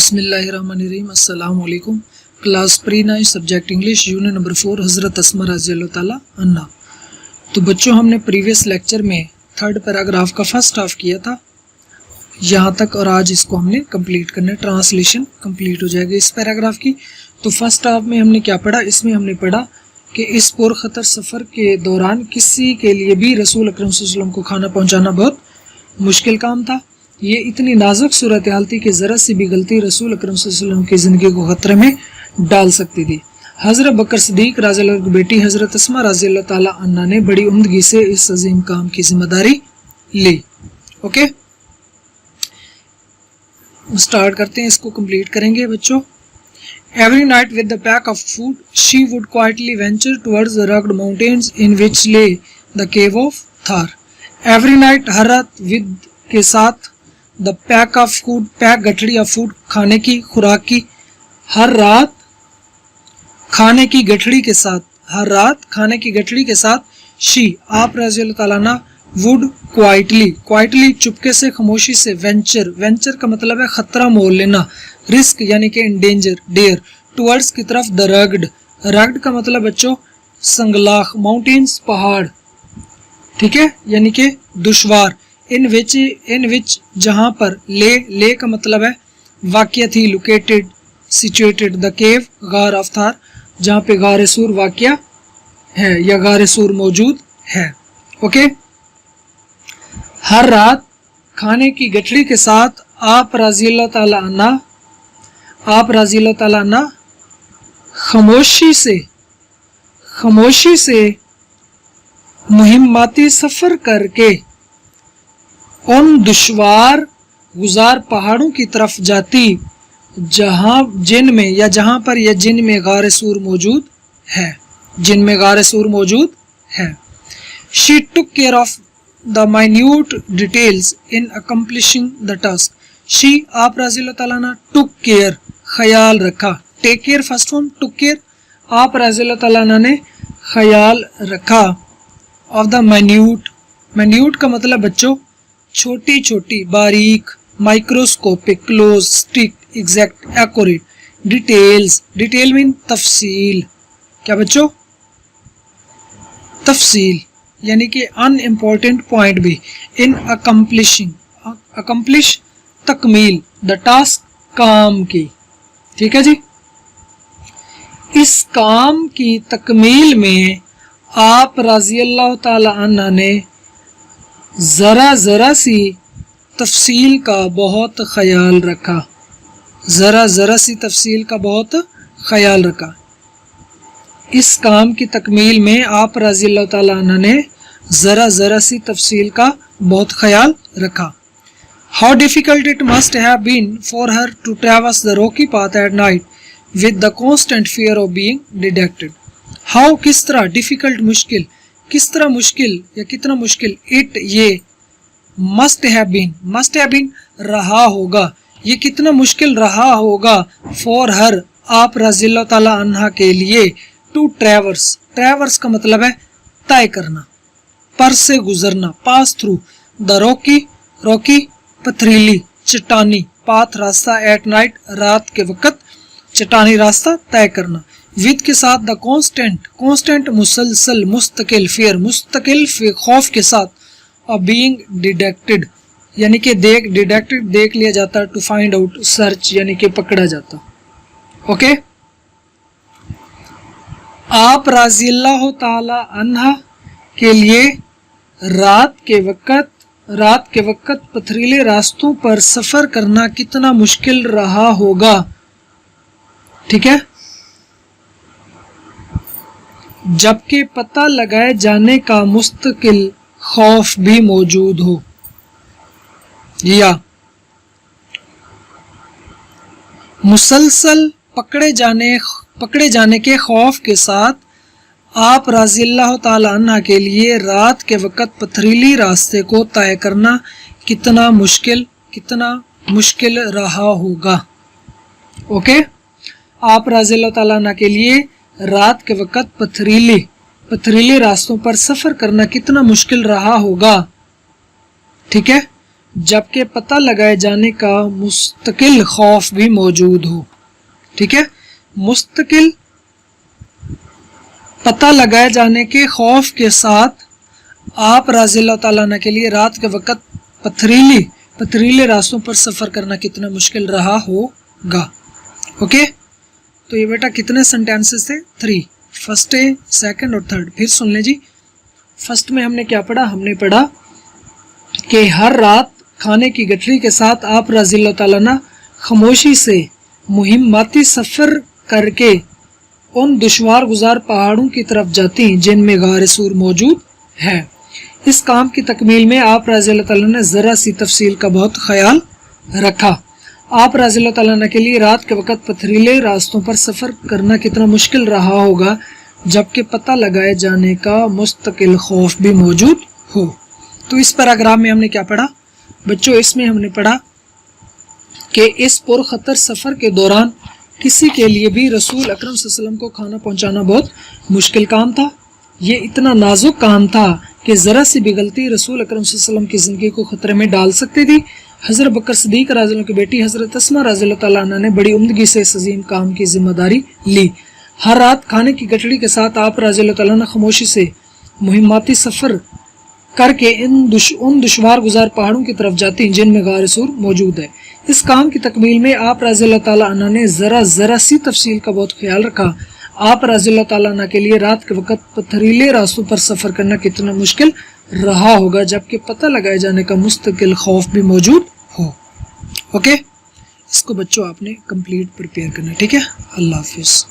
बिस्मिल्लाहिर्रहमानिर्रहीम। अस्सलाम वालेकुम। Class pre 9 subject English unit number 4 हज़रत अस्मा रज़ियल्लाहु ताला अन्हा। तो बच्चों, हमने प्रीवियस लेक्चर में थर्ड पैराग्राफ का फर्स्ट हाफ किया था यहाँ तक, और आज इसको हमने कंप्लीट करना है। ट्रांसलेशन कंप्लीट हो जाएगी इस पैराग्राफ की। तो फर्स्ट हाफ में हमने क्या पढ़ा? इसमें हमने पढ़ा कि इस पुरखतर सफ़र के दौरान किसी के लिए भी रसूल अकरम सल्लल्लाहु अलैहि वसल्लम को खाना पहुँचाना बहुत मुश्किल काम था। ये इतनी नाजुक सूरत हाल थी कि ज़रा सी भी गलती रसूल अकरम सल्लल्लाहु अलैहि वसल्लम की ज़िंदगी को ख़तरे में डाल सकती थी। हज़रत बकर सिद्दीक़ रज़ियल्लाहु अन्हु की बेटी हज़रत अस्मा रज़ियल्लाहु ताला अन्हा ने बड़ी उम्दगी से इस अजीम काम की जिम्मेदारी ली। ओके, स्टार्ट करते हैं, इसको कंप्लीट करेंगे बच्चों। Every night with the pack of food, she would quietly venture towards the rugged mountains in which lay the cave of Thar. Every night, हर रात with के साथ the pack of food, pack गठड़ी of food, खाने की खुराक की, हर रात खाने की गठड़ी के साथ, हर रात खाने की गठड़ी के साथ she, आप रज़ियल्लाहु ताला अन्हा, would quietly चुपके से, खामोशी से, वेंचर का मतलब है खतरा मोल लेना, रिस्क यानी कि इंडेंजर, डेयर, टुवर्ड्स की तरफ, द रग्ड का मतलब बच्चों संगलाख, माउंटेन्स पहाड़, ठीक है, यानी कि दुश्वार, इन विच जहाँ पर, ले का मतलब है वाक़या थी, लोकेटेड, सिचुएटेड, द केव गार ऑफ थार, जहाँ पे गार सूर वाक़या है या गार सूर मौजूद है। ओके, हर रात खाने की गठड़ी के साथ आप रज़ियल्लाहु ताला अन्हा खामोशी से मुहिम्माती सफर करके उन दुश्वार गुजार पहाड़ों की तरफ जाती जिन में गार सूर मौजूद है। She took care of the minute details in accomplishing the task. She, आप रज़ियल्लाहु ताला अन्हा, took care, ख्याल रखा, take care first form, took care, आप रज़ियल्लाहु ताला अन्हा ने ख्याल रखा, of the minute का मतलब बच्चों छोटी बारीक, microscopic, close, strict, exact, accurate, detail mean तफसील, क्या बच्चों? तफसील, यानी कि अनइम्पोर्टेंट पॉइंट भी। इन अकम्प्लिश तकमील, द टास्क काम की, ठीक है जी। इस काम की तकमील में आप रज़ियल्लाहु ताला अन्हा ने जरा सी तफसील का बहुत ख्याल रखा, इस काम की तकमील में आप रज़ियल्लाहु ताला अन्हा ने जरा सी तफसील का बहुत ख्याल रखा। How difficult it must have been for her to traverse the rocky path at night with the constant fear of being detected. How, किस तरह, difficult मुश्किल, किस तरह मुश्किल या कितना मुश्किल, it ये, must have been रहा होगा, ये कितना मुश्किल रहा होगा, for her आप रज़ियल्लाहु ताला अन्हा के लिए, to traverse का मतलब है तय करना, पर से गुजरना, pass through, the rocky पथरीली, चट्टानी, पाथ रास्ता, एट नाइट रात के वक़्त, चट्टानी रास्ता तय करना, विद के साथ, द कांस्टेंट मुसलसल, मुस्तकिल, फियर खौफ के साथ, और बीइंग डिटेक्टेड यानी कि देख लिया जाता, टू फाइंड आउट, सर्च यानी कि पकड़ा जाता। ओके, आप रज़ियल्लाहु ताला अन्हा के लिए रात के वक़्त पथरीले रास्तों पर सफर करना कितना मुश्किल रहा होगा, ठीक है, जबकि पता लगाए जाने का मुस्तकिल खौफ भी मौजूद हो, या मुसलसल पकड़े जाने के खौफ के साथ आप रज़ियल्लाहु ताला अन्हा के लिए रात के वक़्त पथरीली रास्ते को तय करना कितना मुश्किल रहा होगा। ओके, आप रज़ियल्लाहु ताला अन्हा के लिए रात के वक़्त पथरीले रास्तों पर सफ़र करना कितना मुश्किल रहा होगा, ठीक है, جبکہ پتہ لگائے جانے کا مستقل خوف بھی موجود ہو. ٹھیک ہے، مستقل پتہ لگائے جانے کے خوف کے ساتھ آپ رضی اللہ تعالیٰ عنہ کے لیے رات کے وقت پتھریلے راستوں پر سفر کرنا کتنا مشکل رہا ہوگا. اوکے، تو یہ بیٹا کتنے سینٹینسز تھے؟ 3. فرسٹ ہے، سیکنڈ اور تھرڈ. پھر سن لیں جی. فرسٹ میں ہم نے کیا پڑھا؟ ہم نے پڑھا کہ ہر رات کھانے کی گٹھلی کے ساتھ آپ رضی اللہ تعالیٰ عنہ خاموشی سے مہماتی سفر کر کے ان دشوار گزار پہاڑوں کی طرف جاتی ہیں جن میں غار سور موجود ہے. اس کام کی تکمیل میں آپ رضی اللہ تعالیٰ نے ذرا سی تفصیل کا بہت خیال رکھا. آپ رضی اللہ تعالیٰ کے لیے رات کے وقت پتھریلے راستوں پر سفر کرنا کتنا مشکل رہا ہوگا جبکہ پتہ لگائے جانے کا مستقل خوف بھی موجود ہو. تو اس پیراگراف میں ہم نے کیا پڑھا بچوں؟ اس میں ہم نے پڑھا کہ اس پرخطر سفر کے دوران کسی کے لیے بھی رسول اکرم صلی اللہ علیہ وسلم کو کھانا پہنچانا بہت مشکل کام تھا. یہ اتنا نازک کام تھا کہ ذرا سی بھی غلطی رسول اکرم صلی اللہ علیہ وسلم کی زندگی کو خطرے میں ڈال سکتی تھی. حضرت بکر صدیق رضی اللہ عنہ کی بیٹی حضرت اسماء رضی اللہ تعالیٰ عنہ نے بڑی عمدگی سے اس عظیم کام کی ذمہ داری لی. ہر رات کھانے کی گٹھلی کے ساتھ آپ رضی اللہ تعالیٰ عنہ خاموشی سے مہماتی سفر کر کے ان دشوار گزار پہاڑوں کی طرف جاتی ہیں جن میں غار سور موجود ہے. اس کام کی تکمیل میں آپ رضی اللہ تعالیٰ عنہ نے ذرا سی تفصیل کا بہت خیال رکھا. آپ رضی اللہ تعالیٰ عنہ کے لیے رات کے وقت پتھریلے راستوں پر سفر کرنا کتنا مشکل رہا ہوگا جبکہ پتہ لگائے جانے کا مستقل خوف بھی موجود ہو. اوکے، اس کو بچوں آپ نے کمپلیٹ پریپیئر کرنا. ٹھیک ہے، اللہ حافظ.